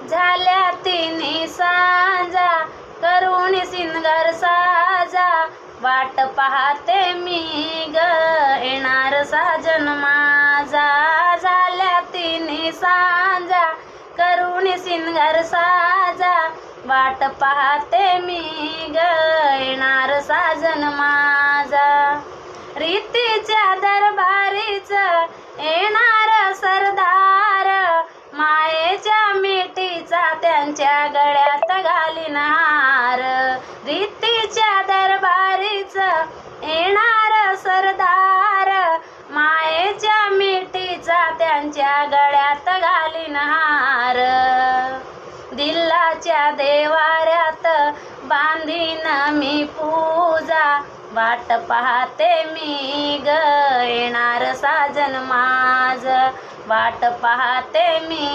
झाल्या तिन्ही सांजा करून सिंगार साजा वाट पाहते मी ग येणार साजन माझा झाल्या तिन्ही सांजा करून सिंगार साजा वाट पाहते मी ग येणार साजन माझा रीतीच्या दरबारीच येणार सरदार मायेच्या मिठीचा त्यांच्या गळ्यात घालीन हार रीतीच्या दरबारीच येणार सरदार मायेच्या मिठीचा त्यांच्या गळ्यात घालीन हार दिलाच्या देवाऱ्यात बांधीन मी पूजा वाट पाहते मी ग येणार साजन माझ वाट पाहते मी